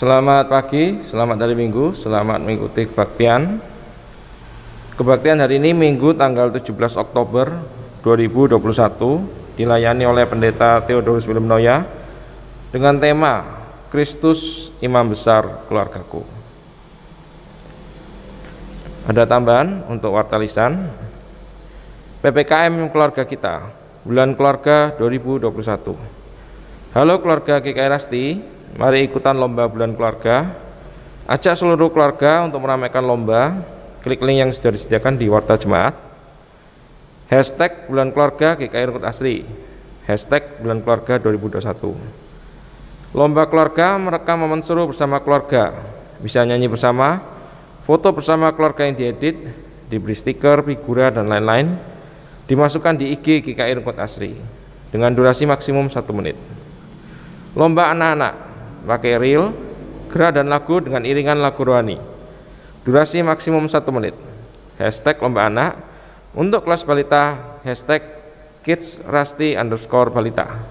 Selamat pagi, selamat hari Minggu, selamat mengikuti kebaktian. Kebaktian hari ini Minggu tanggal 17 Oktober 2021 dilayani oleh Pendeta Theodorus Willem Noya dengan tema Kristus Imam Besar Keluargaku. Ada tambahan untuk warta lisan. PPKM keluarga kita, bulan keluarga 2021. Halo keluarga GKI Rasti, mari ikutan lomba bulan keluarga. Ajak seluruh keluarga untuk meramaikan lomba. Klik link yang sudah disediakan di warta jemaat. Hashtag bulan keluarga GKI Rungkut Asri. Hashtag bulan keluarga 2021. Lomba keluarga merekam momen seru bersama keluarga. Bisa nyanyi bersama, foto bersama keluarga yang diedit, diberi stiker, figura, dan lain-lain. Dimasukkan di IG GKI Rungkut Asri dengan durasi maksimum 1 menit. Lomba anak-anak pakai reel, gerak dan lagu dengan iringan lagu rohani. Durasi maksimum 1 menit. Hashtag lomba anak. Untuk kelas balita, hashtag kidsrasti_balita.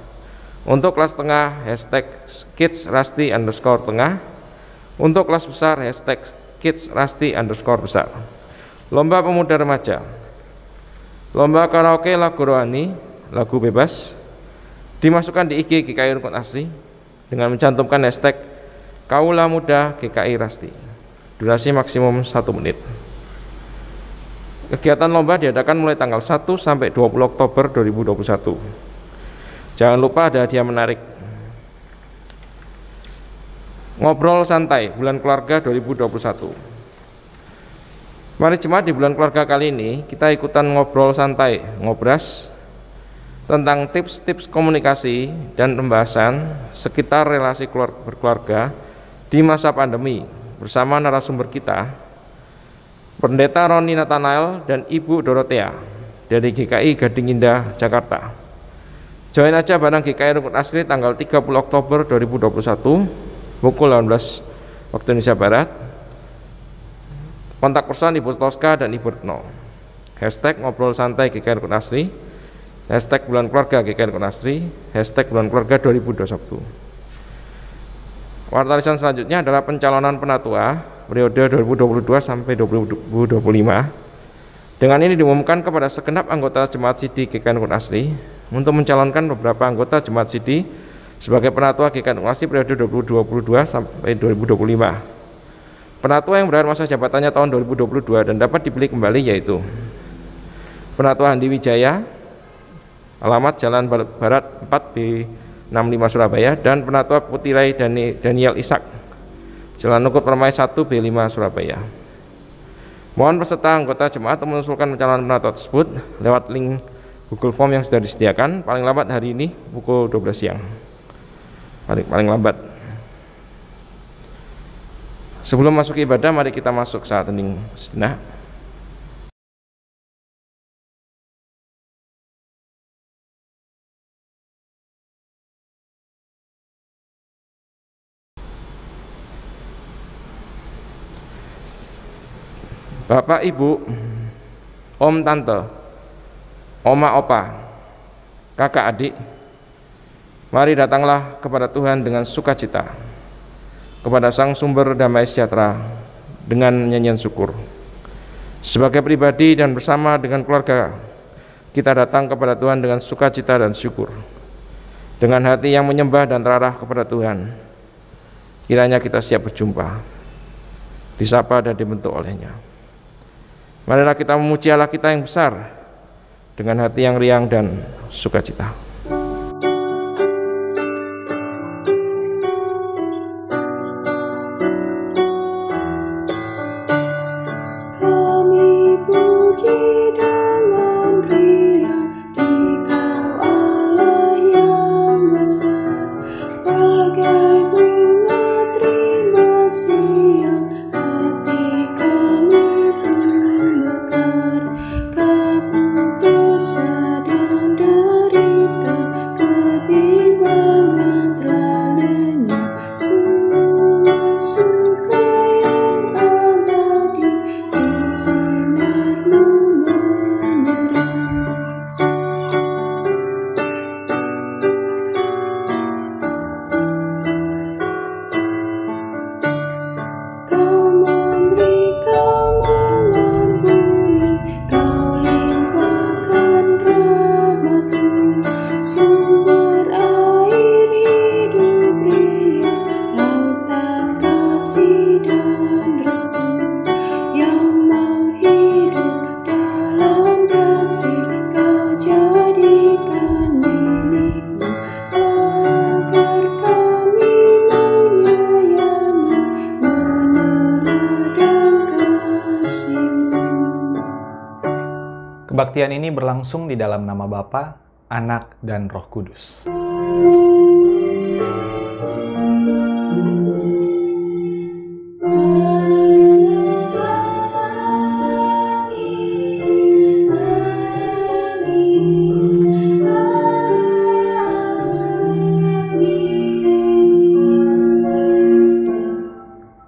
Untuk kelas tengah, hashtag kidsrasti_tengah. Untuk kelas besar, hashtag kidsrasti_besar. Lomba pemuda remaja. Lomba karaoke lagu rohani, lagu bebas. Dimasukkan di IG GKI Rungkut Asri dengan mencantumkan hashtag Kaula Muda GKI Rasti. Durasi maksimum 1 menit. Kegiatan lomba diadakan mulai tanggal 1 sampai 20 Oktober 2021. Jangan lupa ada hadiah menarik. Ngobrol santai bulan keluarga 2021. Mari jemaat, di bulan keluarga kali ini kita ikutan ngobrol santai, ngobras tentang tips-tips komunikasi dan pembahasan sekitar relasi berkeluarga di masa pandemi bersama narasumber kita, Pendeta Roni Nathanael dan Ibu Dorothea dari GKI Gading Indah, Jakarta. Join aja bareng GKI Rungkut Asri tanggal 30 Oktober 2021 pukul 18 waktu Indonesia Barat. Kontak person Ibu Toska dan Ibu Retno. Hashtag ngobrol santai GKI Rungkut Asri. Hashtag bulan keluarga GKI Rungkut Asri. Hashtag bulan keluarga 2021. Warta lisan selanjutnya adalah pencalonan penatua periode 2022 sampai 2025. Dengan ini diumumkan kepada segenap anggota Jemaat Sidi GKI Rungkut Asri untuk mencalonkan beberapa anggota Jemaat Sidi sebagai penatua GKI Rungkut Asri periode 2022 sampai 2025. Penatua yang berakhir masa jabatannya tahun 2022 dan dapat dipilih kembali yaitu Penatua Handi Wijaya, alamat Jalan Barat 4B65 Surabaya, dan Penatua Putirai Daniel Ishak, Jalan Nukut Permai 1B5 Surabaya. Mohon peserta anggota jemaat mengusulkan pencalonan penatua tersebut lewat link Google Form yang sudah disediakan paling lambat hari ini pukul 12 siang. Paling lambat. Sebelum masuk ibadah, mari kita masuk saat hening sejenak. Bapak, Ibu, Om, Tante, Oma, Opa, Kakak, Adik, mari datanglah kepada Tuhan dengan sukacita, kepada Sang Sumber Damai Sejahtera dengan nyanyian syukur. Sebagai pribadi dan bersama dengan keluarga, kita datang kepada Tuhan dengan sukacita dan syukur, dengan hati yang menyembah dan terarah kepada Tuhan. Kiranya kita siap berjumpa, disapa dan dibentuk olehnya. Marilah kita memuji Allah kita yang besar dengan hati yang riang dan sukacita. Keputusan dan derita Kebaktian ini berlangsung di dalam nama Bapa, Anak, dan Roh Kudus.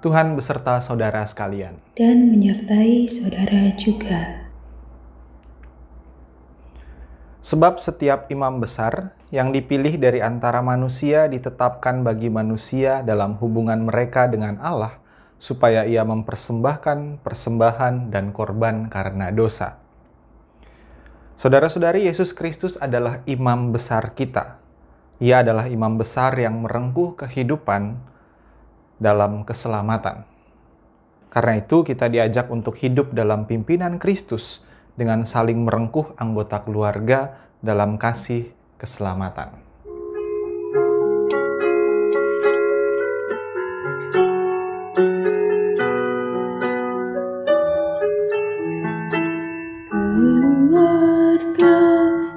Tuhan beserta saudara sekalian. Dan menyertai saudara juga. Sebab setiap imam besar yang dipilih dari antara manusia ditetapkan bagi manusia dalam hubungan mereka dengan Allah, supaya ia mempersembahkan persembahan dan korban karena dosa. Saudara-saudari, Yesus Kristus adalah imam besar kita. Ia adalah imam besar yang merengkuh kehidupan dalam keselamatan. Karena itu kita diajak untuk hidup dalam pimpinan Kristus dengan saling merengkuh anggota keluarga dalam kasih keselamatan. Keluarga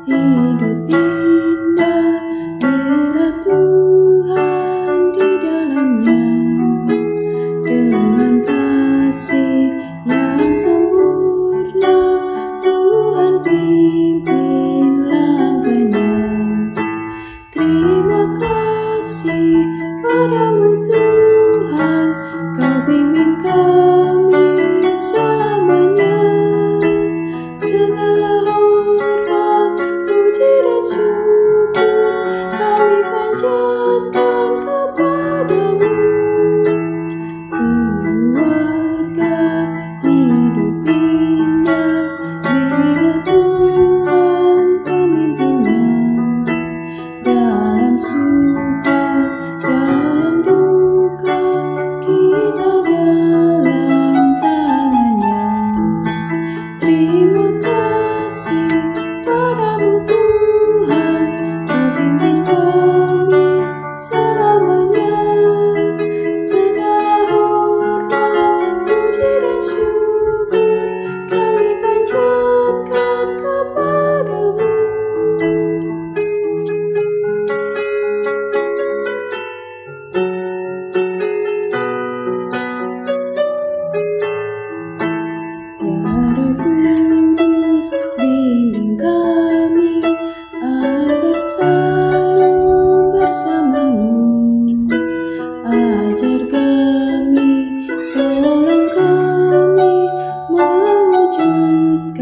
hidup indah bila Tuhan di dalamnya. Dengan kasih yang sempurna, Tuhan pimpin langkahnya. Terima kasih padamu Tuhan, Kau pimpin kami selamanya. Segala hormat, puji dan syukur kami panjatkan kepadamu. Keluarga hidup indah bila Tuhan pemimpinnya. Dalam suka, dalam duka, kita dalam tangannya. Terima kasih padamu Tuhan, Kau pimpin kami selamanya. Segala hormat, puji dan syukur kami panjatkan kepadamu. Ya Roh Kudus, bimbing kami agar selalu bersamamu. Ajar kami, tolong kami mewujudkan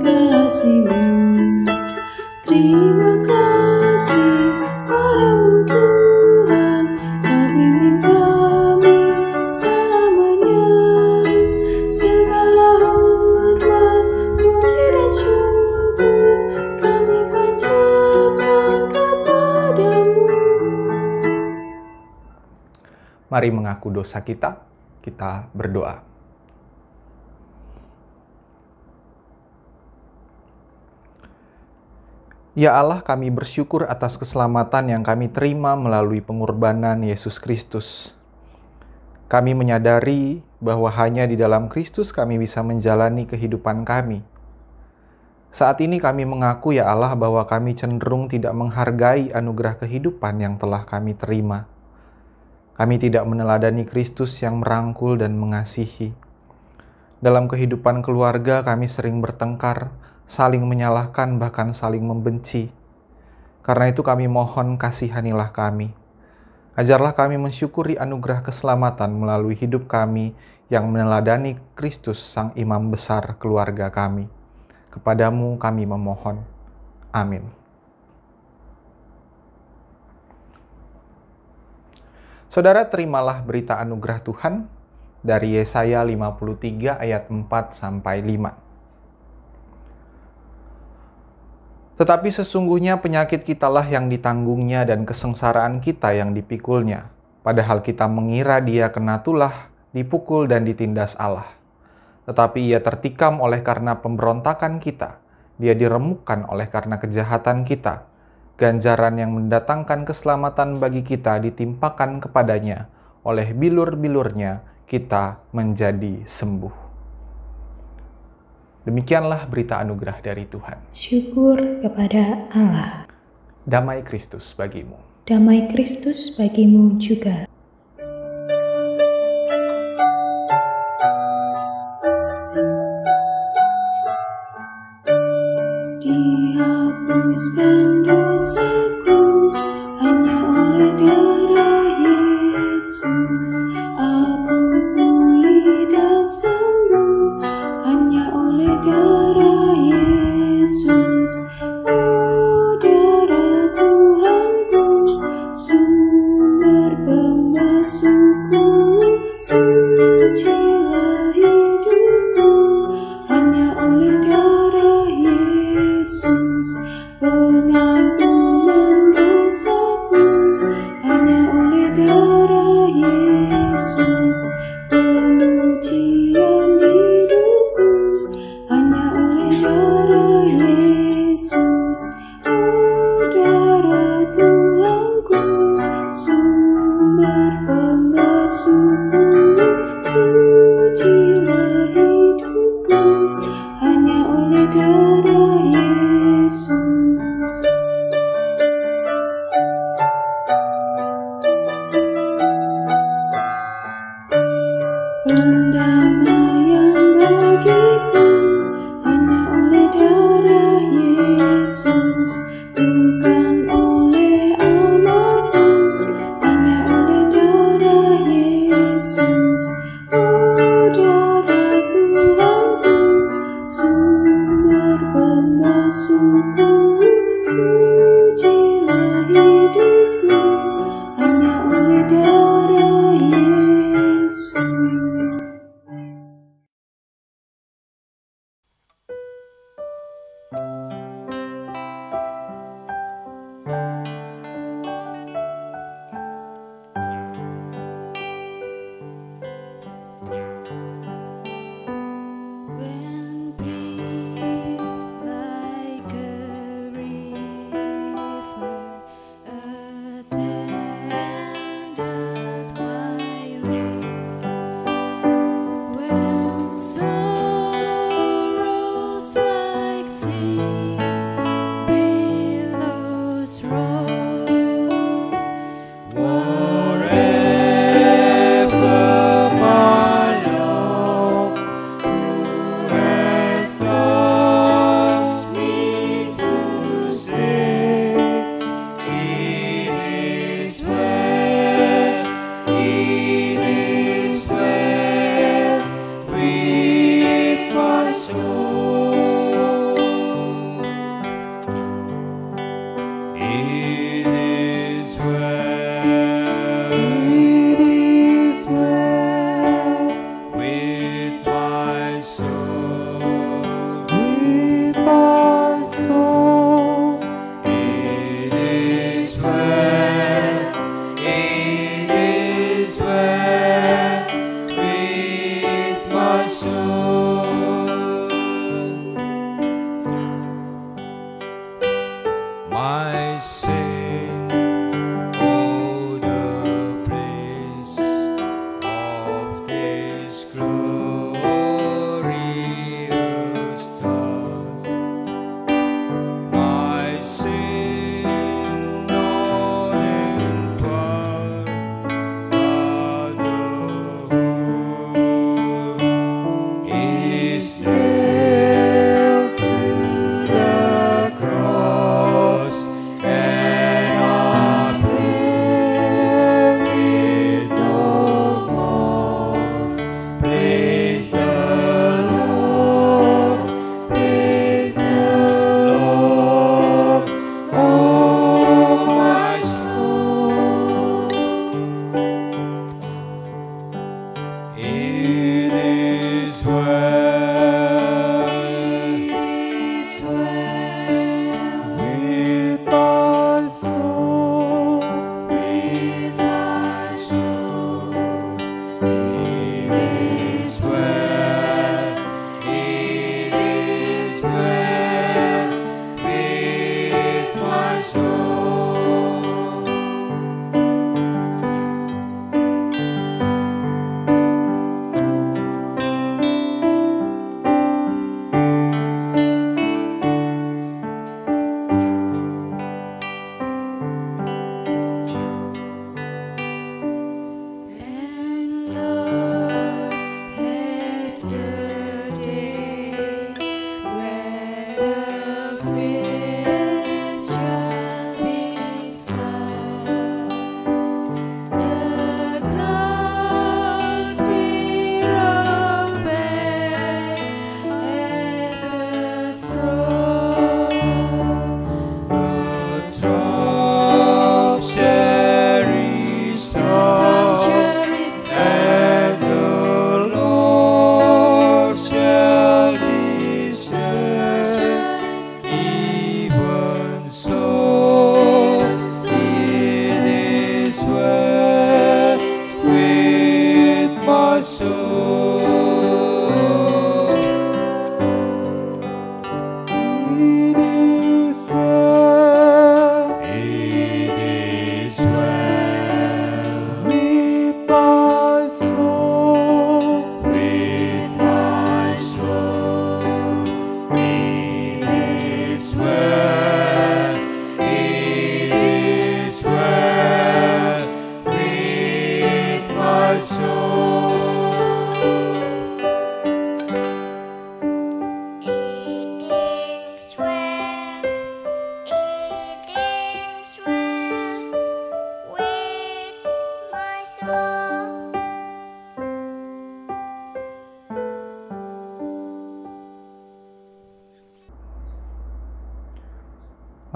kasih-Mu. Terima kasih padamu Tuhan, Kau pimpin kami selamanya. Segala hormat, puji dan syukur kami panjatkan kepadamu. Mari mengaku dosa kita berdoa. Ya Allah, kami bersyukur atas keselamatan yang kami terima melalui pengorbanan Yesus Kristus. Kami menyadari bahwa hanya di dalam Kristus kami bisa menjalani kehidupan kami. Saat ini kami mengaku ya Allah bahwa kami cenderung tidak menghargai anugerah kehidupan yang telah kami terima. Kami tidak meneladani Kristus yang merangkul dan mengasihi. Dalam kehidupan keluarga kami sering bertengkar, saling menyalahkan, bahkan saling membenci. Karena itu kami mohon kasihanilah kami. Ajarlah kami mensyukuri anugerah keselamatan melalui hidup kami yang meneladani Kristus Sang Imam Besar keluarga kami. Kepadamu kami memohon. Amin. Saudara, terimalah berita anugerah Tuhan dari Yesaya 53 ayat 4-5. Tetapi sesungguhnya penyakit kitalah yang ditanggungnya dan kesengsaraan kita yang dipikulnya. Padahal kita mengira dia kena tulah, dipukul dan ditindas Allah. Tetapi ia tertikam oleh karena pemberontakan kita. Dia diremukkan oleh karena kejahatan kita. Ganjaran yang mendatangkan keselamatan bagi kita ditimpakan kepadanya. Oleh bilur-bilurnya kita menjadi sembuh. Demikianlah berita anugerah dari Tuhan. Syukur kepada Allah. Damai Kristus bagimu. Damai Kristus bagimu juga. Dihapuskan dosaku hanya oleh darah Yesus. Aku pulih dan sembuh hanya oleh darah Yesus. Oh, darah Tuhanku, sumber pembasuhku, sucilah hidupku hanya oleh darah Yesus. Pengampunan dosaku hanya oleh darah Yesus. Penyucian hidupku hanya oleh darah Yesus. Oh, darah Tuhanku, sumber pembasuhku, sucilah hidupku hanya oleh darah Yesus. Pendamaian bagiku hanya oleh darah Yesus, bukan oleh amalku, hanya oleh darah Yesus. Oh, darah Tuhanku, sumber pembasuhku, sucilah hidupku hanya oleh darah Yesus. When peace like a river attendeth my way, when sorrows like sea billows roll, whatever my love has taught me to say, it is well with my soul. It is well with my soul. It is well with my soul. My sin, oh, the bliss of this glorious task. My sin, not in part, but the whole is nailed to the cross, and I bear it no more. Praise the Lord, oh my soul. It is well with my soul. With my soul. It is well with my soul. spirit shall be sown. The clouds will obey as a scroll. The trump shall restore, and the Lord shall listen. Even so, it is well with my soul. It is well. It is well with my soul. With my soul. It is well. It is well with my soul. It is well, it is well with my soul.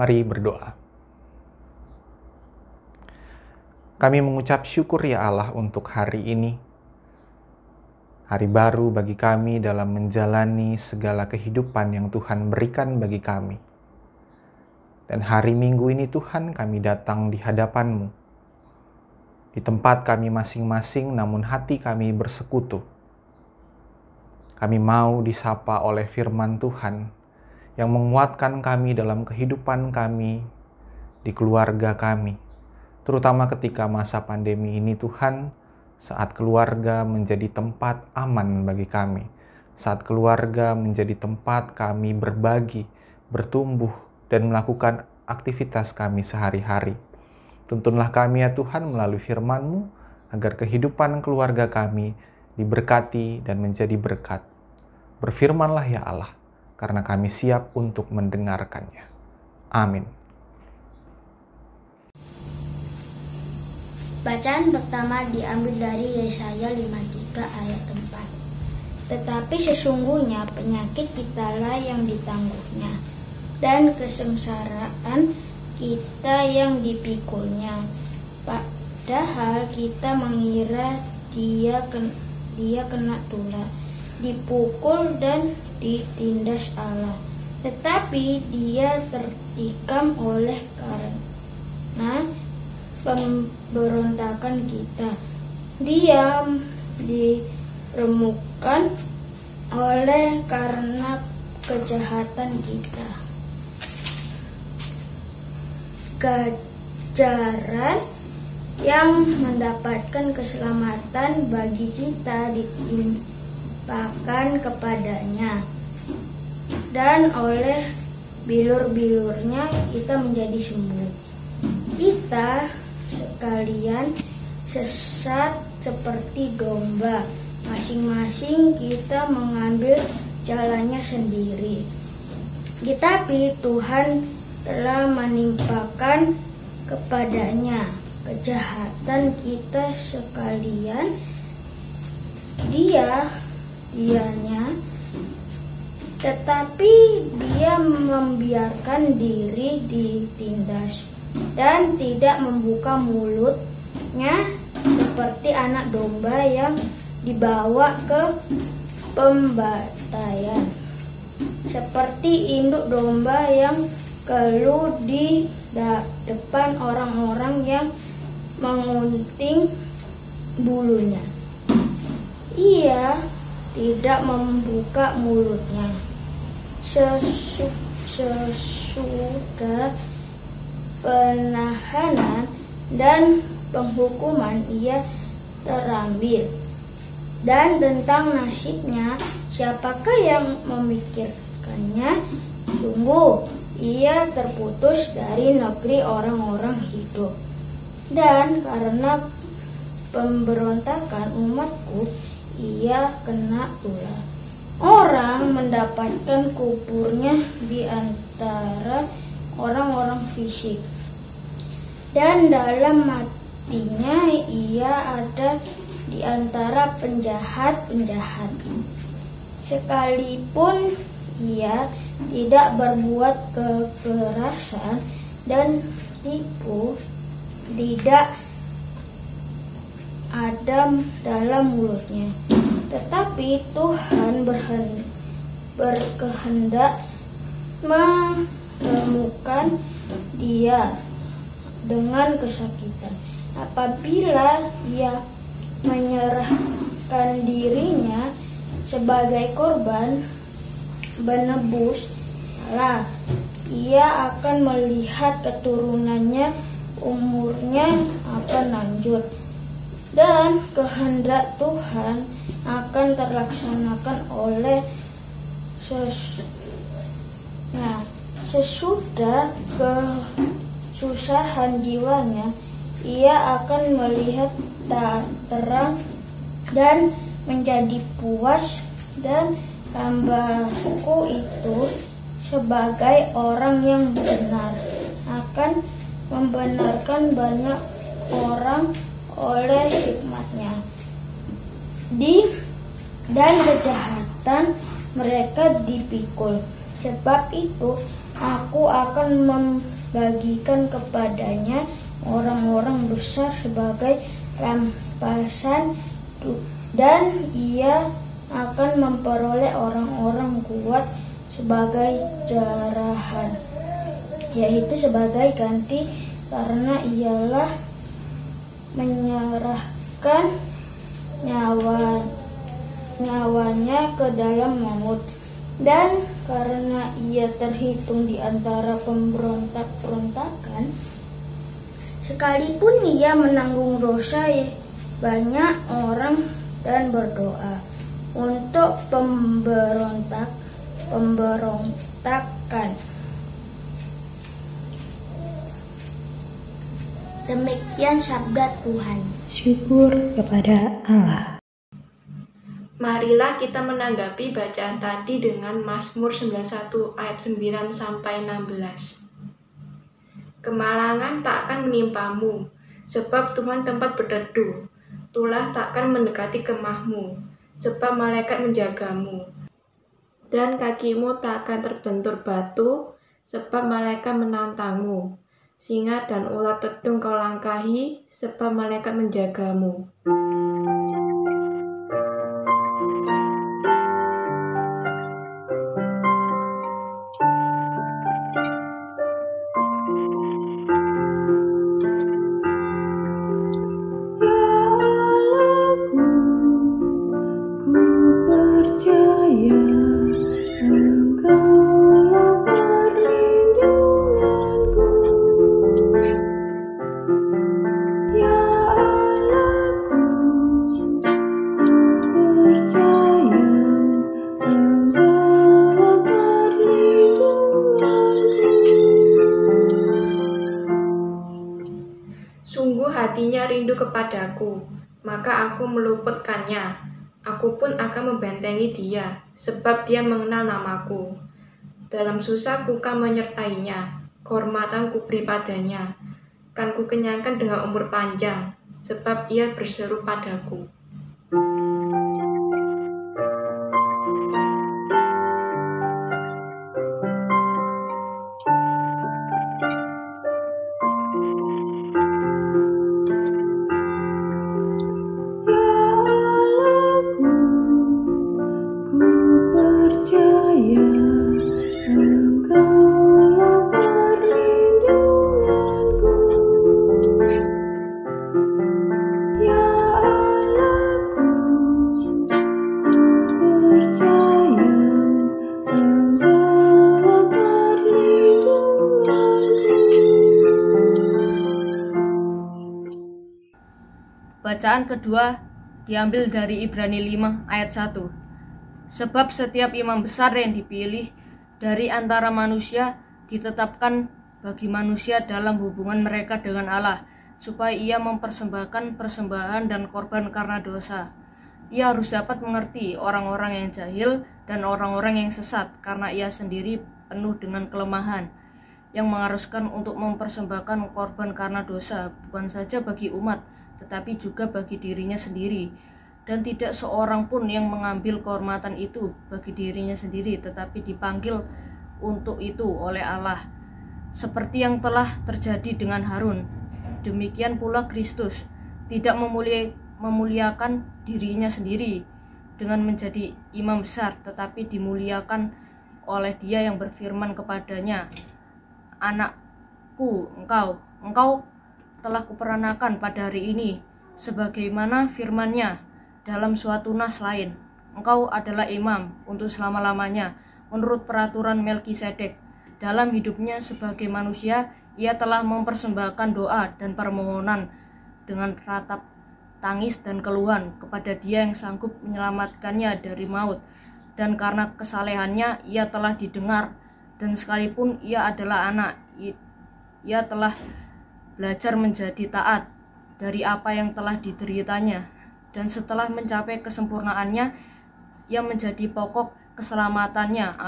Mari berdoa. Kami mengucap syukur ya Allah untuk hari ini. Hari baru bagi kami dalam menjalani segala kehidupan yang Tuhan berikan bagi kami. Dan hari Minggu ini Tuhan kami datang di hadapan-Mu. Di tempat kami masing-masing namun hati kami bersekutu. Kami mau disapa oleh firman Tuhan yang menguatkan kami dalam kehidupan kami, di keluarga kami. Terutama ketika masa pandemi ini Tuhan, saat keluarga menjadi tempat aman bagi kami. Saat keluarga menjadi tempat kami berbagi, bertumbuh, dan melakukan aktivitas kami sehari-hari. Tuntunlah kami ya Tuhan melalui firman-Mu, agar kehidupan keluarga kami diberkati dan menjadi berkat. Berfirmanlah ya Allah, karena kami siap untuk mendengarkannya. Amin. Bacaan pertama diambil dari Yesaya 53 ayat 4. Tetapi sesungguhnya penyakit kitalah yang ditangguhnya, dan kesengsaraan kita yang dipikulnya. Padahal kita mengira dia kena tulah, dipukul dan ditindas Allah. Tetapi dia tertikam oleh karena pemberontakan kita. Dia diremukkan oleh karena kejahatan kita. Ganjaran yang mendapatkan keselamatan bagi kita ditimpakan kepadanya, dan oleh bilur-bilurnya kita menjadi sembuh. Kita sekalian sesat seperti domba, masing-masing kita mengambil jalannya sendiri. Tetapi Tuhan telah menimpakan kepadanya kejahatan kita sekalian. Dianya, tetapi dia membiarkan diri ditindas dan tidak membuka mulutnya seperti anak domba yang dibawa ke pembantaian, seperti induk domba yang keluh di depan orang-orang yang mengunting bulunya. Ia tidak membuka mulutnya. Sesudah penahanan dan penghukuman ia terambil. Dan tentang nasibnya, siapakah yang memikirkannya? Sungguh, ia terputus dari negeri orang-orang hidup. Dan karena pemberontakan umatku, ia kena tulah. orang mendapatkan kuburnya di antara orang-orang fisik, dan dalam matinya ia ada di antara penjahat-penjahat. Sekalipun ia tidak berbuat kekerasan dan tipu, tidak ada dalam mulutnya, tetapi Tuhan berkehendak menemukan dia dengan kesakitan. Apabila ia menyerahkan dirinya sebagai korban menebus salah, ia akan melihat keturunannya umurnya akan lanjut, dan kehendak Tuhan akan terlaksanakan oleh sesudah kesusahan jiwanya, ia akan melihat terang dan menjadi puas, dan hambaku itu sebagai orang yang benar akan membenarkan banyak orang oleh hikmatnya. Dan kejahatan mereka dipikul. Sebab itu aku akan membagikan kepadanya orang-orang besar sebagai rampasan, dan ia akan memperoleh orang-orang kuat sebagai jarahan, yaitu sebagai ganti, karena ialah menyerahkan nyawanya ke dalam maut, dan karena ia terhitung di antara pemberontak-berontakan, sekalipun ia menanggung dosa banyak orang dan berdoa untuk pemberontakan. Demikian sabda Tuhan. Syukur kepada Allah. Marilah kita menanggapi bacaan tadi dengan Mazmur 91 ayat 9 sampai 16. Kemalangan tak akan menimpamu, sebab Tuhan tempat berteduh. Tulah tak akan mendekati kemahmu, sebab malaikat menjagamu. Dan kakimu tak akan terbentur batu, sebab malaikat menantangmu. Singa dan ular tedung kau langkahi, sebab malaikat menjagamu. Sungguh hatinya rindu kepadaku, maka aku meluputkannya. Aku pun akan membentengi dia, sebab dia mengenal namaku. Dalam susahku kan menyertainya, kehormatan ku beri padanya. Kan ku kenyangkan dengan umur panjang, sebab dia berseru padaku. Bacaan kedua diambil dari Ibrani 5 ayat 1. Sebab setiap imam besar yang dipilih dari antara manusia ditetapkan bagi manusia dalam hubungan mereka dengan Allah, supaya ia mempersembahkan persembahan dan korban karena dosa. Ia harus dapat mengerti orang-orang yang jahil dan orang-orang yang sesat, karena ia sendiri penuh dengan kelemahan, yang mengharuskan untuk mempersembahkan korban karena dosa, bukan saja bagi umat, tetapi juga bagi dirinya sendiri. Dan tidak seorang pun yang mengambil kehormatan itu bagi dirinya sendiri, tetapi dipanggil untuk itu oleh Allah, seperti yang telah terjadi dengan Harun. Demikian pula Kristus tidak memuliakan dirinya sendiri dengan menjadi imam besar, tetapi dimuliakan oleh Dia yang berfirman kepadanya, "Anakku, engkau telah kuperanakan pada hari ini," sebagaimana firman-Nya dalam suatu nas lain, "Engkau adalah imam untuk selama-lamanya menurut peraturan Melkisedek." Dalam hidupnya sebagai manusia, ia telah mempersembahkan doa dan permohonan dengan ratap tangis dan keluhan kepada Dia yang sanggup menyelamatkannya dari maut, dan karena kesalehannya ia telah didengar. Dan sekalipun ia adalah anak, ia telah belajar menjadi taat dari apa yang telah dideritanya, dan setelah mencapai kesempurnaannya, ia menjadi pokok keselamatannya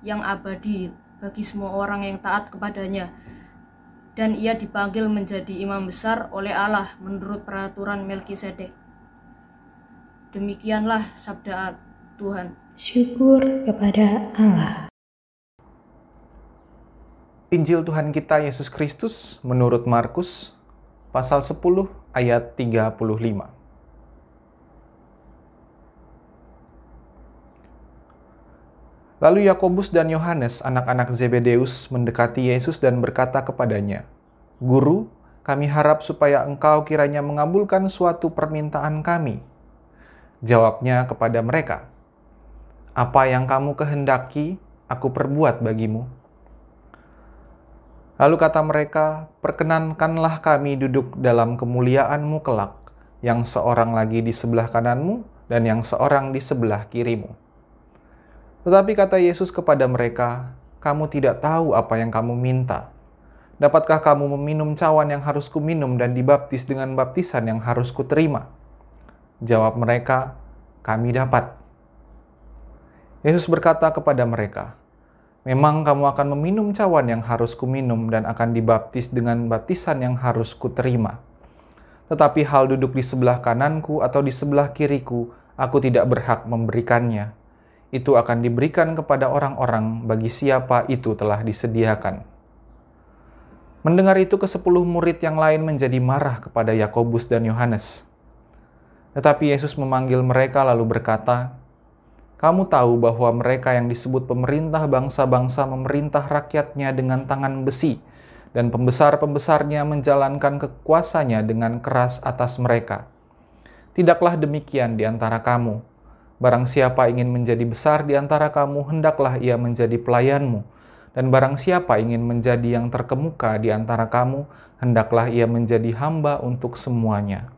yang abadi bagi semua orang yang taat kepadanya. Dan ia dipanggil menjadi imam besar oleh Allah menurut peraturan Melkisedek. Demikianlah sabda Tuhan. Syukur kepada Allah. Injil Tuhan kita Yesus Kristus menurut Markus pasal 10 ayat 35. Lalu Yakobus dan Yohanes, anak-anak Zebedeus, mendekati Yesus dan berkata kepadanya, "Guru, kami harap supaya Engkau kiranya mengabulkan suatu permintaan kami." Jawabnya kepada mereka, "Apa yang kamu kehendaki, aku perbuat bagimu." Lalu kata mereka, "Perkenankanlah kami duduk dalam kemuliaan-Mu kelak, yang seorang lagi di sebelah kananmu dan yang seorang di sebelah kirimu." Tetapi kata Yesus kepada mereka, "Kamu tidak tahu apa yang kamu minta. Dapatkah kamu meminum cawan yang harus kuminum dan dibaptis dengan baptisan yang harus kuterima?" Jawab mereka, "Kami dapat." Yesus berkata kepada mereka, "Memang kamu akan meminum cawan yang harus kuminum dan akan dibaptis dengan baptisan yang harus kuterima. Tetapi hal duduk di sebelah kananku atau di sebelah kiriku, aku tidak berhak memberikannya. Itu akan diberikan kepada orang-orang bagi siapa itu telah disediakan." Mendengar itu, ke-10 murid yang lain menjadi marah kepada Yakobus dan Yohanes. Tetapi Yesus memanggil mereka lalu berkata, "Kamu tahu bahwa mereka yang disebut pemerintah bangsa-bangsa memerintah rakyatnya dengan tangan besi, dan pembesar-pembesarnya menjalankan kekuasaannya dengan keras atas mereka. Tidaklah demikian di antara kamu. Barang siapa ingin menjadi besar di antara kamu, hendaklah ia menjadi pelayanmu. Dan barang siapa ingin menjadi yang terkemuka di antara kamu, hendaklah ia menjadi hamba untuk semuanya.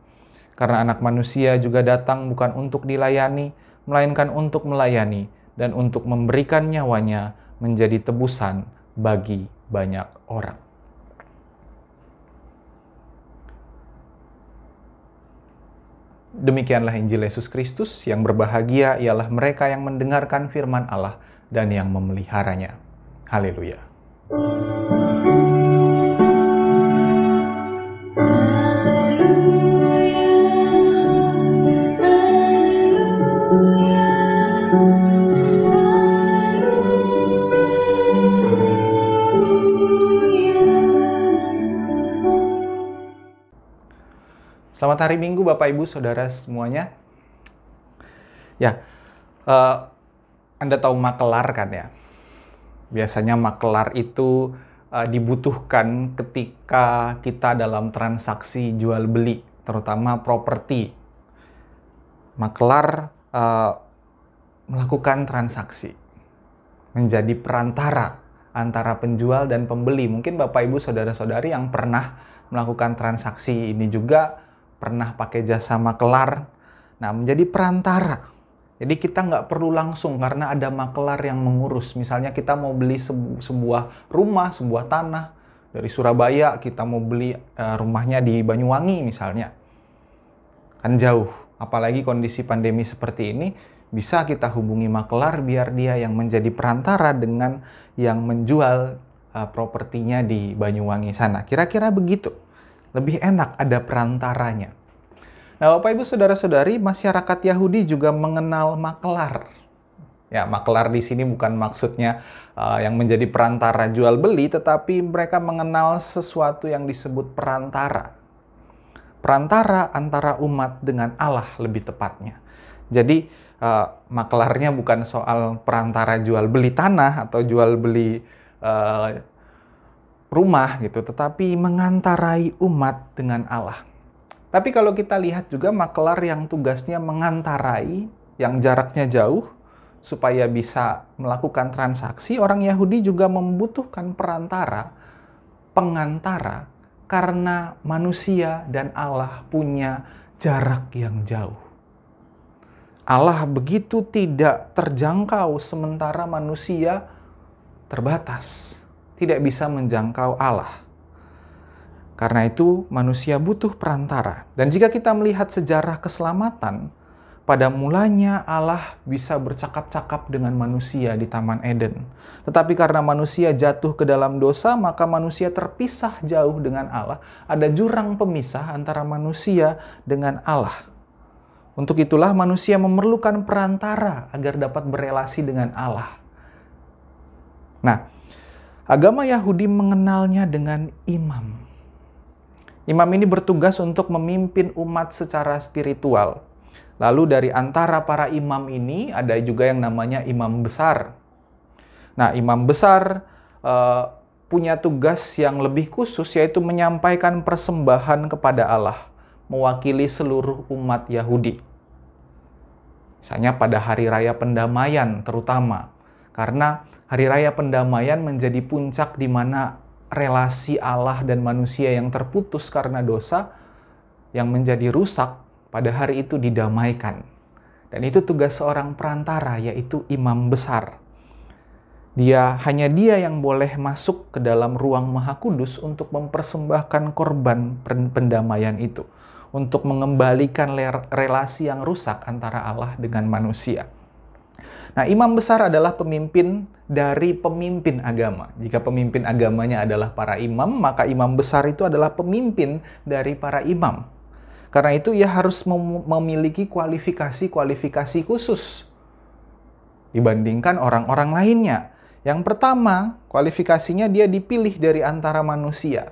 Karena Anak Manusia juga datang bukan untuk dilayani, melainkan untuk melayani, dan untuk memberikan nyawanya menjadi tebusan bagi banyak orang." Demikianlah Injil Yesus Kristus. Yang berbahagia ialah mereka yang mendengarkan firman Allah dan yang memeliharanya. Haleluya. Selamat hari Minggu Bapak Ibu Saudara semuanya. Ya, Anda tahu makelar kan ya? Biasanya makelar itu dibutuhkan ketika kita dalam transaksi jual beli, terutama properti. Makelar melakukan transaksi, menjadi perantara antara penjual dan pembeli. Mungkin Bapak Ibu Saudara-saudari yang pernah melakukan transaksi ini juga pernah pakai jasa makelar. Nah, menjadi perantara. Jadi kita nggak perlu langsung karena ada makelar yang mengurus. Misalnya kita mau beli sebuah rumah, sebuah tanah dari Surabaya, kita mau beli rumahnya di Banyuwangi misalnya. Kan jauh. Apalagi kondisi pandemi seperti ini, bisa kita hubungi makelar biar dia yang menjadi perantara dengan yang menjual propertinya di Banyuwangi sana. Kira-kira begitu. Lebih enak ada perantaranya. Nah, Bapak Ibu Saudara-saudari, masyarakat Yahudi juga mengenal makelar. Ya, makelar di sini bukan maksudnya yang menjadi perantara jual beli, tetapi mereka mengenal sesuatu yang disebut perantara. Perantara antara umat dengan Allah lebih tepatnya. Jadi makelarnya bukan soal perantara jual beli tanah atau jual beli rumah gitu, tetapi mengantarai umat dengan Allah. Tapi kalau kita lihat juga makelar yang tugasnya mengantarai yang jaraknya jauh, supaya bisa melakukan transaksi, orang Yahudi juga membutuhkan perantara, pengantara, karena manusia dan Allah punya jarak yang jauh. Allah begitu tidak terjangkau, sementara manusia terbatas, tidak bisa menjangkau Allah. Karena itu manusia butuh perantara. Dan jika kita melihat sejarah keselamatan, pada mulanya Allah bisa bercakap-cakap dengan manusia di Taman Eden. Tetapi karena manusia jatuh ke dalam dosa, maka manusia terpisah jauh dengan Allah. Ada jurang pemisah antara manusia dengan Allah. Untuk itulah manusia memerlukan perantara agar dapat berelasi dengan Allah. Nah, agama Yahudi mengenalnya dengan imam. Imam ini bertugas untuk memimpin umat secara spiritual. Lalu dari antara para imam ini ada juga yang namanya imam besar. Nah, imam besar punya tugas yang lebih khusus, yaitu menyampaikan persembahan kepada Allah, mewakili seluruh umat Yahudi. Misalnya pada Hari Raya Pendamaian terutama, karena Hari Raya Pendamaian menjadi puncak di mana relasi Allah dan manusia yang terputus karena dosa, yang menjadi rusak, pada hari itu didamaikan. Dan itu tugas seorang perantara, yaitu imam besar. Hanya dia yang boleh masuk ke dalam ruang Maha Kudus untuk mempersembahkan korban pendamaian itu, untuk mengembalikan relasi yang rusak antara Allah dengan manusia. Nah, imam besar adalah pemimpin dari pemimpin agama. Jika pemimpin agamanya adalah para imam, maka imam besar itu adalah pemimpin dari para imam. Karena itu ia harus memiliki kualifikasi khusus dibandingkan orang-orang lainnya. Yang pertama, kualifikasinya dia dipilih dari antara manusia.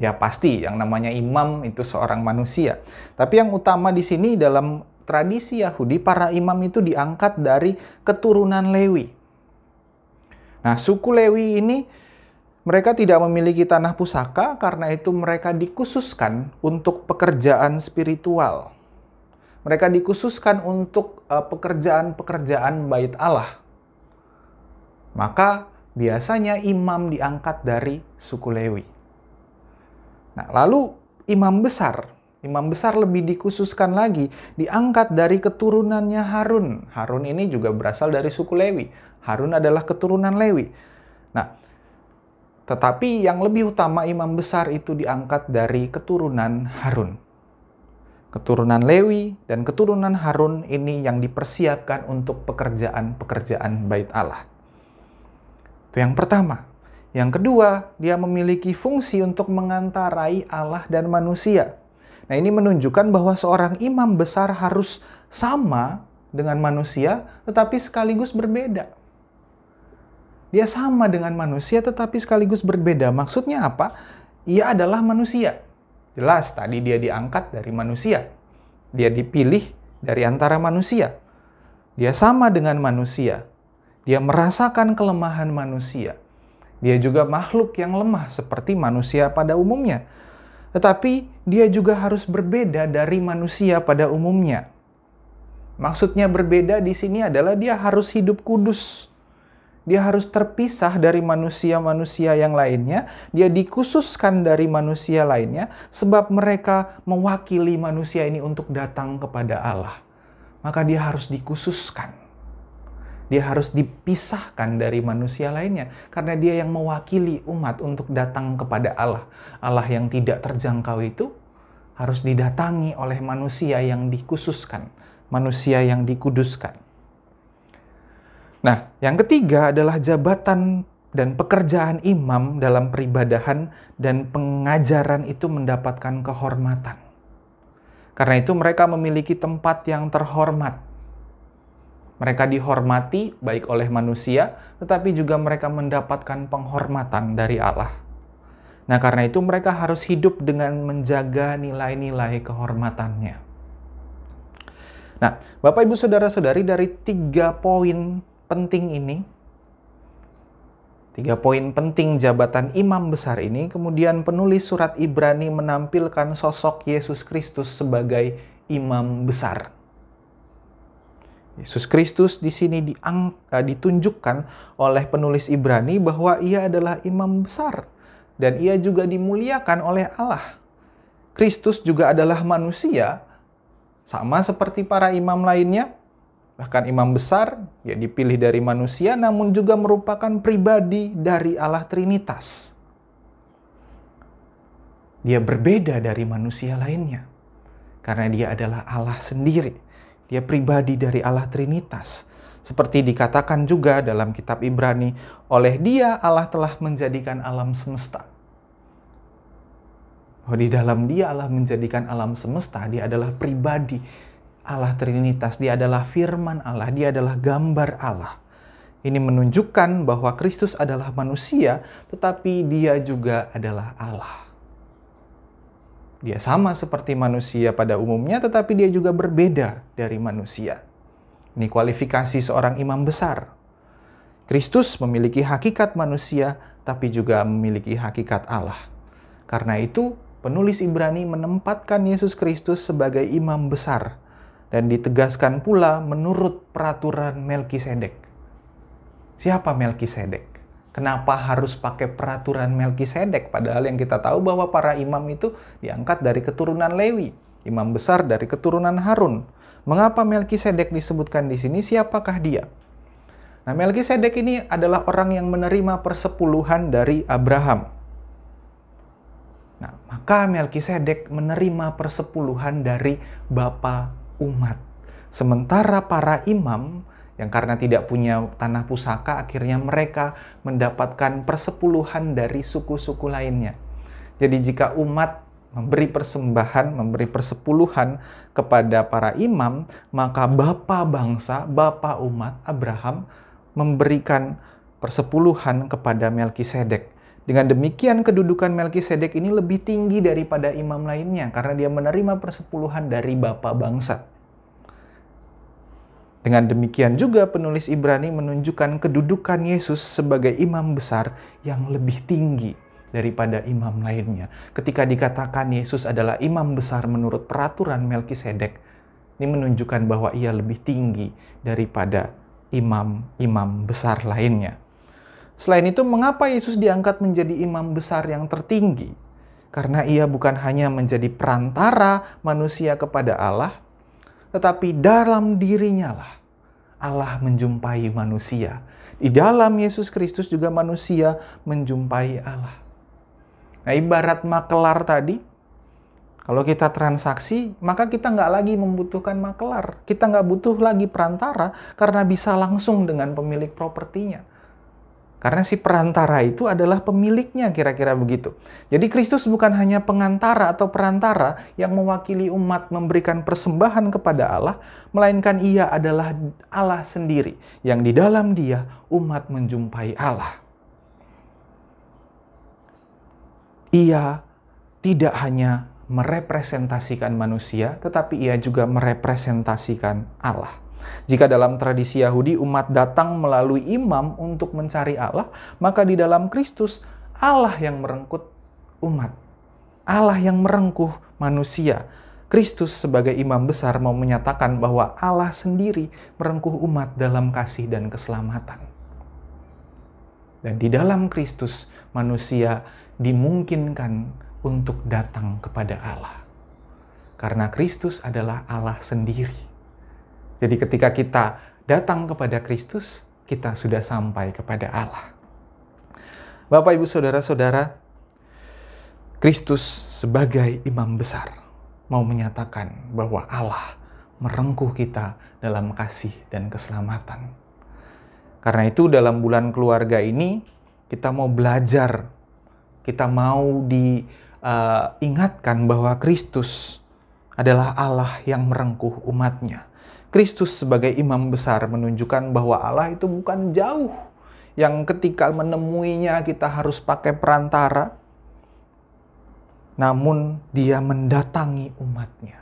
Ya pasti yang namanya imam itu seorang manusia. Tapi yang utama di sini dalam tradisi Yahudi, para imam itu diangkat dari keturunan Lewi. Nah, suku Lewi ini mereka tidak memiliki tanah pusaka, karena itu mereka dikhususkan untuk pekerjaan spiritual. Mereka dikhususkan untuk pekerjaan-pekerjaan bait Allah. Maka biasanya imam diangkat dari suku Lewi. Nah, lalu imam besar lebih dikhususkan lagi, diangkat dari keturunannya Harun. Harun ini juga berasal dari suku Lewi. Harun adalah keturunan Lewi. Nah, tetapi yang lebih utama, imam besar itu diangkat dari keturunan Harun. Keturunan Lewi dan keturunan Harun ini yang dipersiapkan untuk pekerjaan-pekerjaan bait Allah. Itu yang pertama. Yang kedua, dia memiliki fungsi untuk mengantarai Allah dan manusia. Nah, ini menunjukkan bahwa seorang imam besar harus sama dengan manusia, tetapi sekaligus berbeda. Dia sama dengan manusia tetapi sekaligus berbeda. Maksudnya apa? Ia adalah manusia. Jelas tadi dia diangkat dari manusia. Dia dipilih dari antara manusia. Dia sama dengan manusia. Dia merasakan kelemahan manusia. Dia juga makhluk yang lemah seperti manusia pada umumnya. Tetapi dia juga harus berbeda dari manusia pada umumnya. Maksudnya berbeda di sini adalah dia harus hidup kudus. Dia harus terpisah dari manusia-manusia yang lainnya. Dia dikhususkan dari manusia lainnya sebab mereka mewakili manusia ini untuk datang kepada Allah. Maka dia harus dikhususkan. Dia harus dipisahkan dari manusia lainnya karena dia yang mewakili umat untuk datang kepada Allah. Allah yang tidak terjangkau itu harus didatangi oleh manusia yang dikhususkan manusia yang dikuduskan. Nah, yang ketiga adalah jabatan dan pekerjaan imam dalam peribadahan dan pengajaran itu mendapatkan kehormatan. Karena itu mereka memiliki tempat yang terhormat. Mereka dihormati baik oleh manusia, tetapi juga mereka mendapatkan penghormatan dari Allah. Nah, karena itu mereka harus hidup dengan menjaga nilai-nilai kehormatannya. Nah, Bapak Ibu Saudara-saudari, dari 3 poin penting ini, 3 poin penting jabatan imam besar ini, kemudian penulis surat Ibrani menampilkan sosok Yesus Kristus sebagai imam besar. Yesus Kristus di sini ditunjukkan oleh penulis Ibrani bahwa ia adalah imam besar dan ia juga dimuliakan oleh Allah. Kristus juga adalah manusia, sama seperti para imam lainnya. Bahkan imam besar, dia dipilih dari manusia, namun juga merupakan pribadi dari Allah Trinitas. Dia berbeda dari manusia lainnya, karena dia adalah Allah sendiri. Dia pribadi dari Allah Trinitas. Seperti dikatakan juga dalam kitab Ibrani, oleh dia Allah telah menjadikan alam semesta. Di dalam dia Allah menjadikan alam semesta, dia adalah pribadi Allah Trinitas, dia adalah firman Allah, dia adalah gambar Allah. Ini menunjukkan bahwa Kristus adalah manusia, tetapi dia juga adalah Allah. Dia sama seperti manusia pada umumnya, tetapi dia juga berbeda dari manusia. Ini kualifikasi seorang imam besar. Kristus memiliki hakikat manusia, tapi juga memiliki hakikat Allah. Karena itu, penulis Ibrani menempatkan Yesus Kristus sebagai imam besar, dan ditegaskan pula menurut peraturan Melkisedek. Siapa Melkisedek? Kenapa harus pakai peraturan Melkisedek? Padahal yang kita tahu bahwa para imam itu diangkat dari keturunan Lewi. Imam besar dari keturunan Harun. Mengapa Melkisedek disebutkan di sini? Siapakah dia? Nah, Melkisedek ini adalah orang yang menerima persepuluhan dari Abraham. Nah, maka Melkisedek menerima persepuluhan dari bapa umat. Sementara para imam yang karena tidak punya tanah pusaka, akhirnya mereka mendapatkan persepuluhan dari suku-suku lainnya. Jadi jika umat memberi persembahan, memberi persepuluhan kepada para imam, maka bapa bangsa, bapa umat Abraham memberikan persepuluhan kepada Melkisedek. Dengan demikian kedudukan Melkisedek ini lebih tinggi daripada imam lainnya karena dia menerima persepuluhan dari bapa bangsa. Dengan demikian juga penulis Ibrani menunjukkan kedudukan Yesus sebagai imam besar yang lebih tinggi daripada imam lainnya. Ketika dikatakan Yesus adalah imam besar menurut peraturan Melkisedek, ini menunjukkan bahwa ia lebih tinggi daripada imam-imam besar lainnya. Selain itu, mengapa Yesus diangkat menjadi imam besar yang tertinggi? Karena ia bukan hanya menjadi perantara manusia kepada Allah, tetapi dalam dirinya lah Allah menjumpai manusia. Di dalam Yesus Kristus juga manusia menjumpai Allah. Nah, ibarat makelar tadi, kalau kita transaksi, maka kita nggak lagi membutuhkan makelar. Kita nggak butuh lagi perantara karena bisa langsung dengan pemilik propertinya. Karena si perantara itu adalah pemiliknya, kira-kira begitu. Jadi Kristus bukan hanya pengantara atau perantara yang mewakili umat memberikan persembahan kepada Allah, melainkan ia adalah Allah sendiri, yang di dalam dia umat menjumpai Allah. Ia tidak hanya merepresentasikan manusia, tetapi ia juga merepresentasikan Allah. Jika dalam tradisi Yahudi umat datang melalui imam untuk mencari Allah, maka di dalam Kristus Allah yang merengkuh umat. Allah yang merengkuh manusia. Kristus sebagai imam besar mau menyatakan bahwa Allah sendiri merengkuh umat dalam kasih dan keselamatan. Dan di dalam Kristus manusia dimungkinkan untuk datang kepada Allah. Karena Kristus adalah Allah sendiri. Jadi ketika kita datang kepada Kristus, kita sudah sampai kepada Allah. Bapak, Ibu, Saudara-saudara, Kristus sebagai imam besar mau menyatakan bahwa Allah merengkuh kita dalam kasih dan keselamatan. Karena itu dalam bulan keluarga ini kita mau belajar, kita mau diingatkan bahwa Kristus adalah Allah yang merengkuh umatnya. Kristus sebagai imam besar menunjukkan bahwa Allah itu bukan jauh, yang ketika menemuinya kita harus pakai perantara, namun Dia mendatangi umatnya.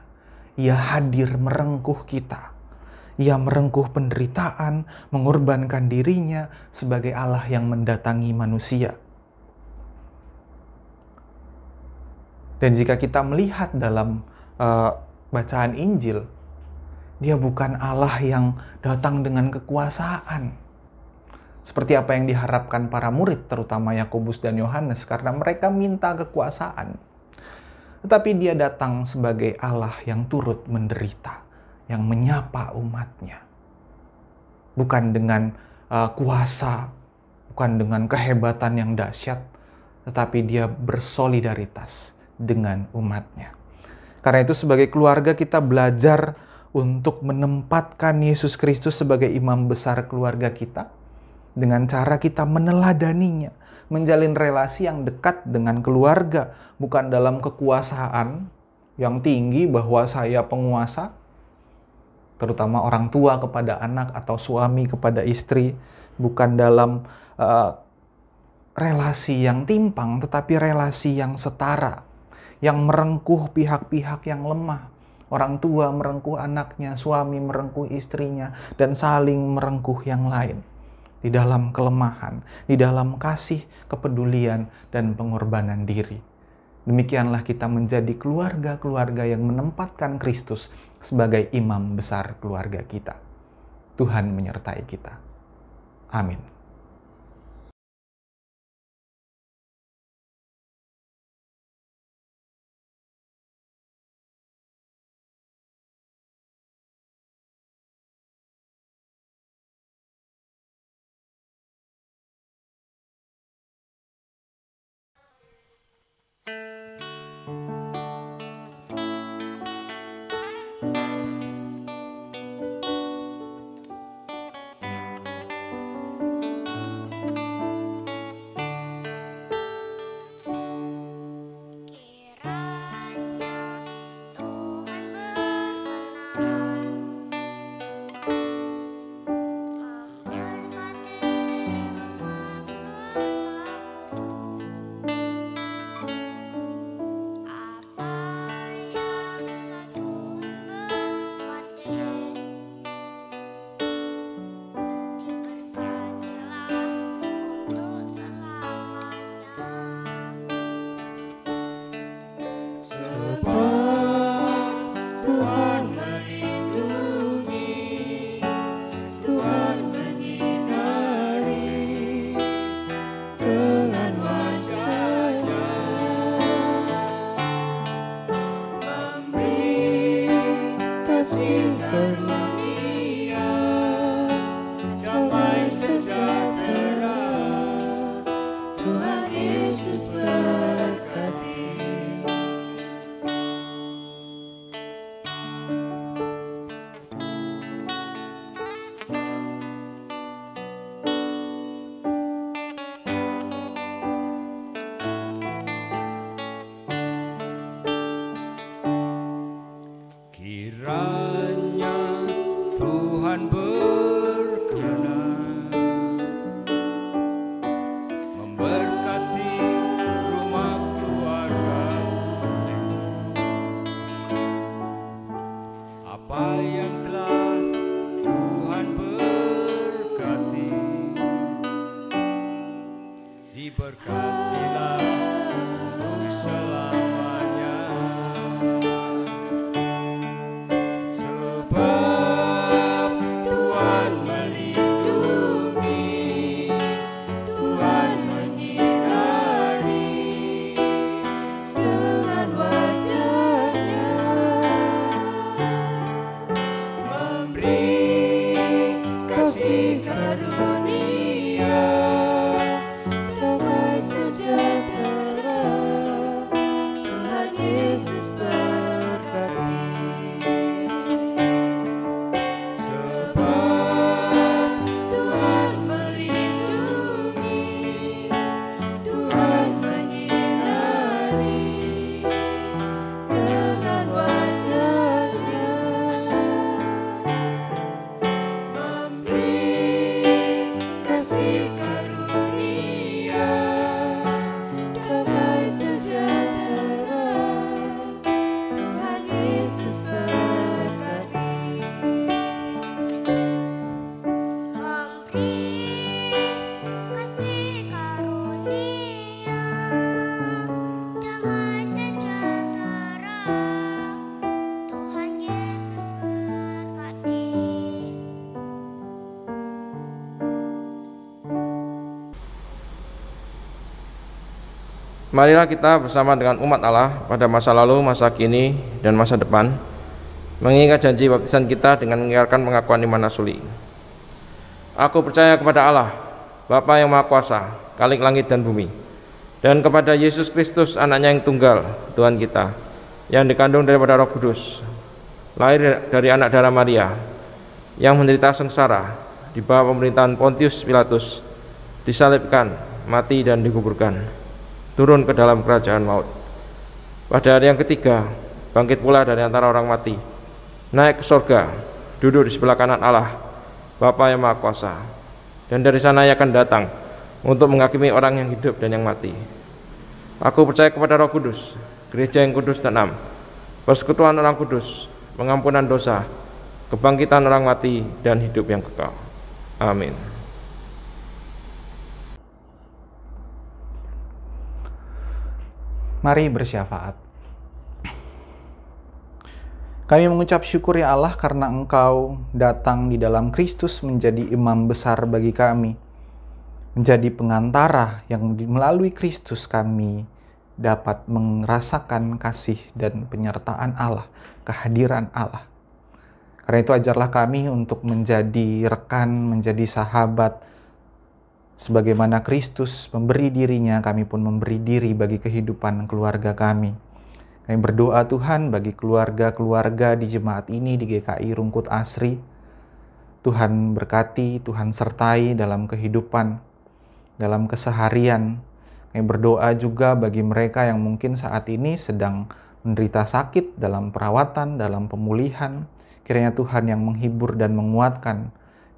Ia hadir merengkuh kita. Ia merengkuh penderitaan, mengorbankan dirinya sebagai Allah yang mendatangi manusia. Dan jika kita melihat dalam bacaan Injil, Dia bukan Allah yang datang dengan kekuasaan. Seperti apa yang diharapkan para murid, terutama Yakobus dan Yohanes, karena mereka minta kekuasaan. Tetapi Dia datang sebagai Allah yang turut menderita, yang menyapa umatnya. Bukan dengan kuasa, bukan dengan kehebatan yang dahsyat, tetapi Dia bersolidaritas dengan umatnya. Karena itu sebagai keluarga kita belajar untuk menempatkan Yesus Kristus sebagai imam besar keluarga kita dengan cara kita meneladaninya, menjalin relasi yang dekat dengan keluarga, bukan dalam kekuasaan yang tinggi bahwa saya penguasa, terutama orang tua kepada anak atau suami kepada istri, bukan dalam relasi yang timpang, tetapi relasi yang setara, yang merengkuh pihak-pihak yang lemah. Orang tua merengkuh anaknya, suami merengkuh istrinya, dan saling merengkuh yang lain. Di dalam kelemahan, di dalam kasih, kepedulian, dan pengorbanan diri. Demikianlah kita menjadi keluarga-keluarga yang menempatkan Kristus sebagai imam besar keluarga kita. Tuhan menyertai kita. Amin. Marilah kita bersama dengan umat Allah pada masa lalu, masa kini, dan masa depan mengingat janji baptisan kita dengan mengiyakan pengakuan iman rasuli. Aku percaya kepada Allah, Bapa yang Maha Kuasa, Khalik langit dan bumi, dan kepada Yesus Kristus, anaknya yang tunggal, Tuhan kita, yang dikandung daripada Roh Kudus, lahir dari anak darah Maria, yang menderita sengsara di bawah pemerintahan Pontius Pilatus, disalibkan, mati dan dikuburkan, turun ke dalam kerajaan maut. Pada hari yang ketiga, bangkit pula dari antara orang mati, naik ke surga, duduk di sebelah kanan Allah, Bapa yang Maha Kuasa, dan dari sana Ia akan datang untuk menghakimi orang yang hidup dan yang mati. Aku percaya kepada Roh Kudus, gereja yang kudus dan am, persekutuan orang kudus, pengampunan dosa, kebangkitan orang mati, dan hidup yang kekal. Amin. Mari bersyafaat. Kami mengucap syukur ya Allah karena Engkau datang di dalam Kristus menjadi imam besar bagi kami, menjadi pengantara yang melalui Kristus kami dapat merasakan kasih dan penyertaan Allah, kehadiran Allah. Karena itu ajarlah kami untuk menjadi rekan, menjadi sahabat. Sebagaimana Kristus memberi dirinya, kami pun memberi diri bagi kehidupan keluarga kami. Kami berdoa Tuhan bagi keluarga-keluarga di jemaat ini, di GKI Rungkut Asri. Tuhan berkati, Tuhan sertai dalam kehidupan, dalam keseharian. Kami berdoa juga bagi mereka yang mungkin saat ini sedang menderita sakit dalam perawatan, dalam pemulihan. Kiranya Tuhan yang menghibur dan menguatkan.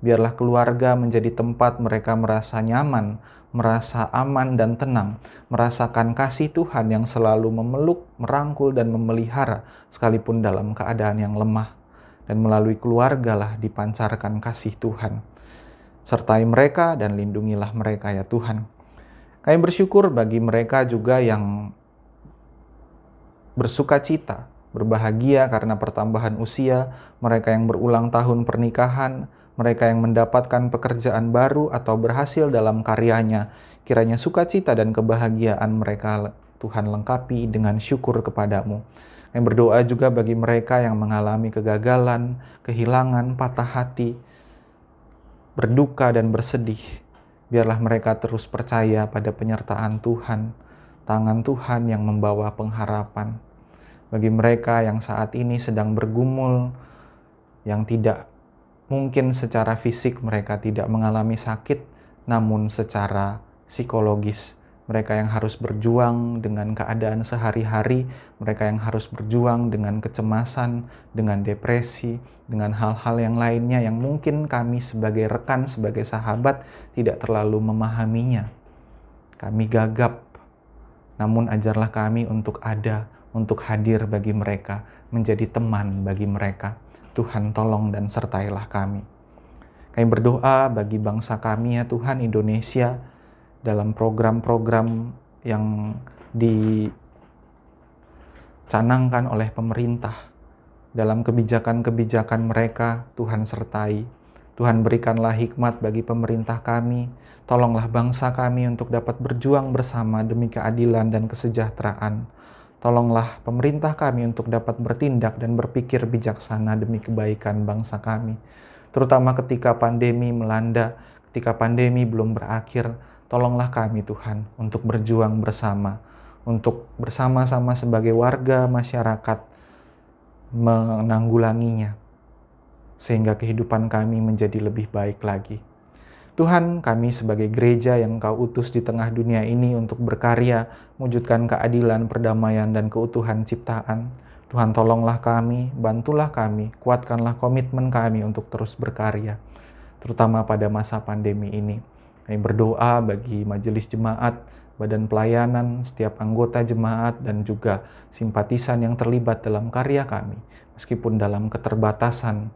Biarlah keluarga menjadi tempat mereka merasa nyaman, merasa aman dan tenang, merasakan kasih Tuhan yang selalu memeluk, merangkul dan memelihara sekalipun dalam keadaan yang lemah. Dan melalui keluargalah dipancarkan kasih Tuhan. Sertai mereka dan lindungilah mereka ya Tuhan. Kami bersyukur bagi mereka juga yang bersuka cita, berbahagia karena pertambahan usia, mereka yang berulang tahun pernikahan, mereka yang mendapatkan pekerjaan baru atau berhasil dalam karyanya. Kiranya sukacita dan kebahagiaan mereka Tuhan lengkapi dengan syukur kepadamu. Yang berdoa juga bagi mereka yang mengalami kegagalan, kehilangan, patah hati, berduka dan bersedih. Biarlah mereka terus percaya pada penyertaan Tuhan, tangan Tuhan yang membawa pengharapan. Bagi mereka yang saat ini sedang bergumul, yang tidak mungkin secara fisik mereka tidak mengalami sakit, namun secara psikologis mereka yang harus berjuang dengan keadaan sehari-hari, mereka yang harus berjuang dengan kecemasan, dengan depresi, dengan hal-hal yang lainnya yang mungkin kami sebagai rekan, sebagai sahabat tidak terlalu memahaminya. Kami gagap, namun ajarlah kami untuk ada, untuk hadir bagi mereka, menjadi teman bagi mereka. Tuhan tolong dan sertailah kami. Kami berdoa bagi bangsa kami ya Tuhan, Indonesia, dalam program-program yang dicanangkan oleh pemerintah, dalam kebijakan-kebijakan mereka, Tuhan sertai. Tuhan berikanlah hikmat bagi pemerintah kami, tolonglah bangsa kami untuk dapat berjuang bersama demi keadilan dan kesejahteraan. Tolonglah pemerintah kami untuk dapat bertindak dan berpikir bijaksana demi kebaikan bangsa kami. Terutama ketika pandemi melanda, ketika pandemi belum berakhir, tolonglah kami Tuhan untuk berjuang bersama, untuk bersama-sama sebagai warga masyarakat menanggulanginya, sehingga kehidupan kami menjadi lebih baik lagi. Tuhan, kami sebagai gereja yang Engkau utus di tengah dunia ini untuk berkarya, mewujudkan keadilan, perdamaian, dan keutuhan ciptaan. Tuhan tolonglah kami, bantulah kami, kuatkanlah komitmen kami untuk terus berkarya, terutama pada masa pandemi ini. Kami berdoa bagi majelis jemaat, badan pelayanan, setiap anggota jemaat, dan juga simpatisan yang terlibat dalam karya kami. Meskipun dalam keterbatasan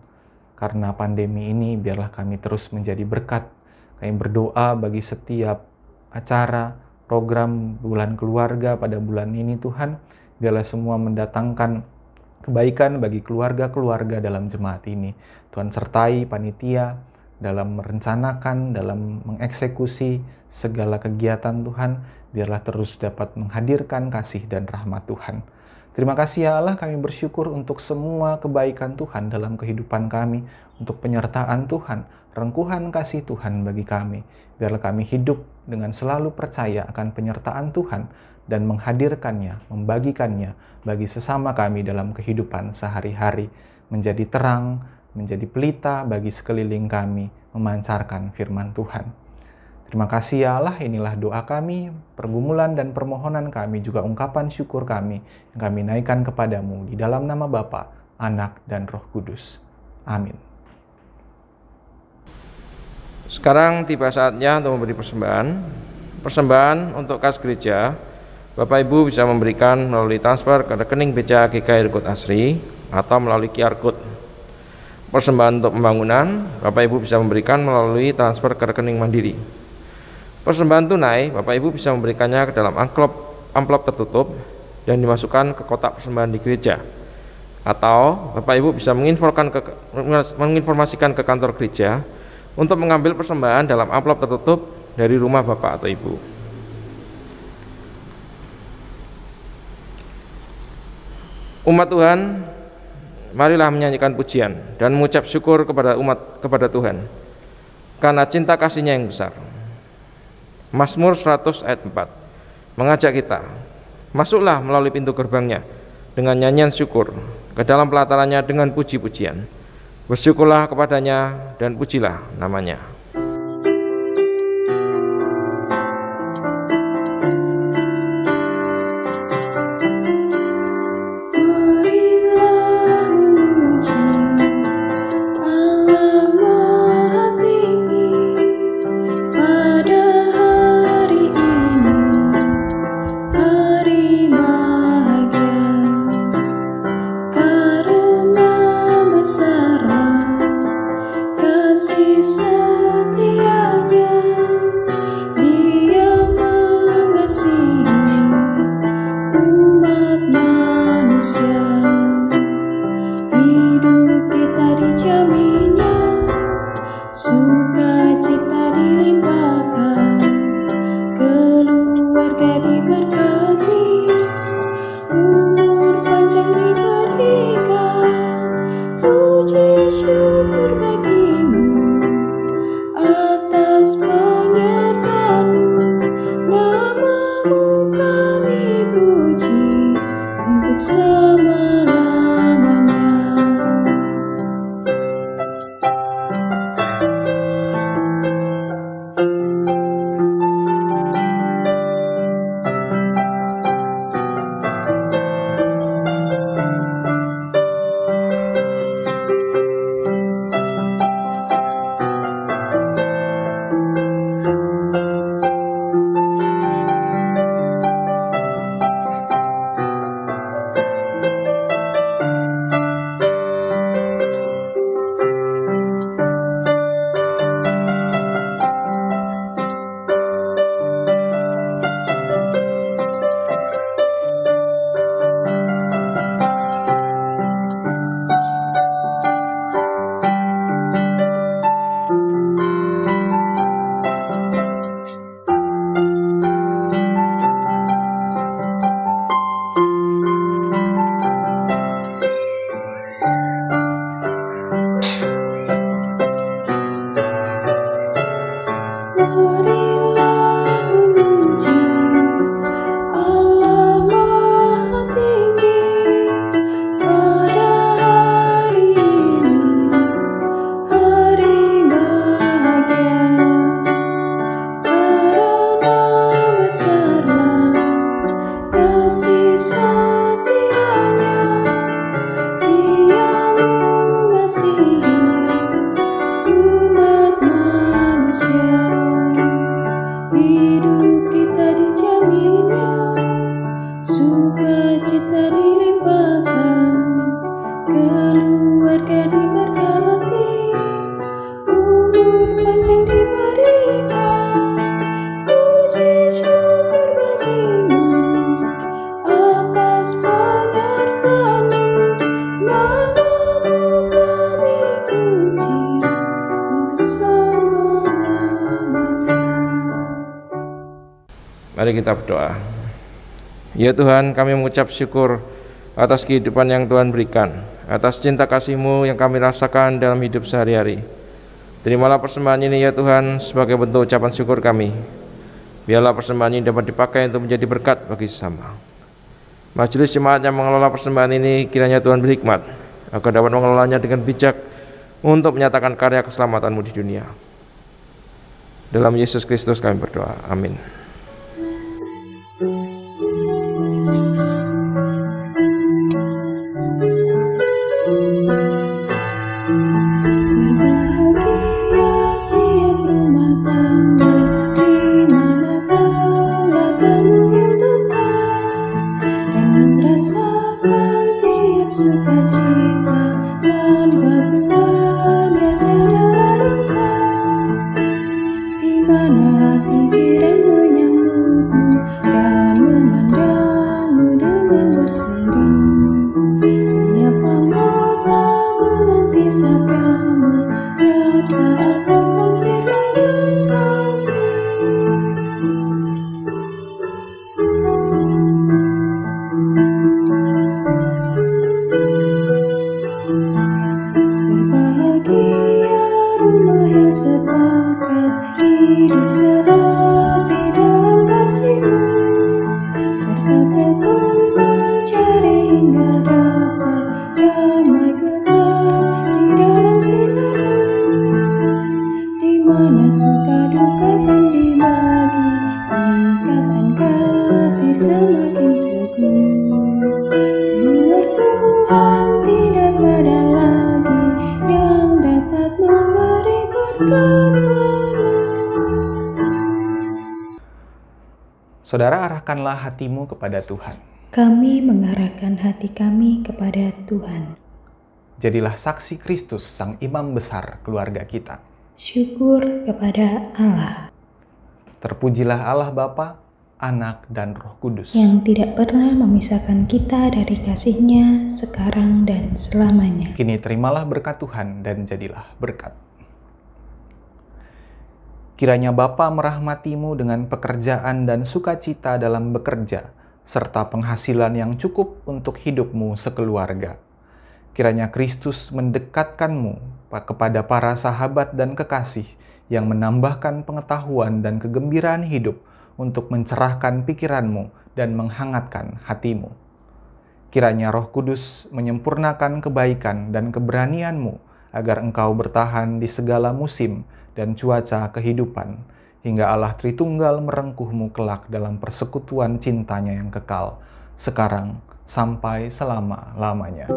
karena pandemi ini, biarlah kami terus menjadi berkat. Kami berdoa bagi setiap acara, program bulan keluarga pada bulan ini Tuhan. Biarlah semua mendatangkan kebaikan bagi keluarga-keluarga dalam jemaat ini. Tuhan sertai panitia, dalam merencanakan, dalam mengeksekusi segala kegiatan Tuhan, biarlah terus dapat menghadirkan kasih dan rahmat Tuhan. Terima kasih ya Allah, kami bersyukur untuk semua kebaikan Tuhan dalam kehidupan kami, untuk penyertaan Tuhan, rengkuhan kasih Tuhan bagi kami. Biarlah kami hidup dengan selalu percaya akan penyertaan Tuhan dan menghadirkannya, membagikannya bagi sesama kami dalam kehidupan sehari-hari, menjadi terang, menjadi pelita bagi sekeliling kami, memancarkan firman Tuhan. Terima kasih ya Allah, inilah doa kami, pergumulan dan permohonan kami, juga ungkapan syukur kami yang kami naikkan kepadamu di dalam nama Bapa, Anak, dan Roh Kudus. Amin. Sekarang tiba saatnya untuk memberi persembahan. Persembahan untuk kas gereja, Bapak Ibu bisa memberikan melalui transfer ke rekening BCA GKI Rukut Asri atau melalui QR Code. Persembahan untuk pembangunan, Bapak Ibu bisa memberikan melalui transfer ke rekening Mandiri. Persembahan tunai, Bapak Ibu bisa memberikannya ke dalam amplop tertutup dan dimasukkan ke kotak persembahan di gereja. Atau Bapak Ibu bisa menginformasikan ke kantor gereja untuk mengambil persembahan dalam amplop tertutup dari rumah Bapak atau Ibu. Umat Tuhan, marilah menyanyikan pujian dan mengucap syukur kepada Tuhan karena cinta kasih-Nya yang besar. Mazmur 100 ayat 4 mengajak kita, masuklah melalui pintu gerbangnya dengan nyanyian syukur, ke dalam pelatarannya dengan puji-pujian. Bersyukurlah kepadanya dan pujilah namanya. Mari kita berdoa. Ya Tuhan, kami mengucap syukur atas kehidupan yang Tuhan berikan, atas cinta kasih-Mu yang kami rasakan dalam hidup sehari-hari. Terimalah persembahan ini ya Tuhan sebagai bentuk ucapan syukur kami. Biarlah persembahan ini dapat dipakai untuk menjadi berkat bagi sesama. Majelis jemaat yang mengelola persembahan ini kiranya Tuhan berhikmat agar dapat mengelolanya dengan bijak untuk menyatakan karya keselamatan-Mu di dunia. Dalam Yesus Kristus kami berdoa. Amin. Saudara, arahkanlah hatimu kepada Tuhan. Kami mengarahkan hati kami kepada Tuhan. Jadilah saksi Kristus, Sang Imam Besar keluarga kita. Syukur kepada Allah Terpujilah Allah Bapa, Anak, dan Roh Kudus, yang tidak pernah memisahkan kita dari kasih-Nya sekarang dan selamanya. Kini terimalah berkat Tuhan dan jadilah berkat. Kiranya Bapa merahmatimu dengan pekerjaan dan sukacita dalam bekerja, serta penghasilan yang cukup untuk hidupmu sekeluarga. Kiranya Kristus mendekatkanmu kepada para sahabat dan kekasih yang menambahkan pengetahuan dan kegembiraan hidup untuk mencerahkan pikiranmu dan menghangatkan hatimu. Kiranya Roh Kudus menyempurnakan kebaikan dan keberanianmu agar engkau bertahan di segala musim dan cuaca kehidupan, hingga Allah Tritunggal merengkuhmu kelak dalam persekutuan cintanya yang kekal, sekarang sampai selama-lamanya.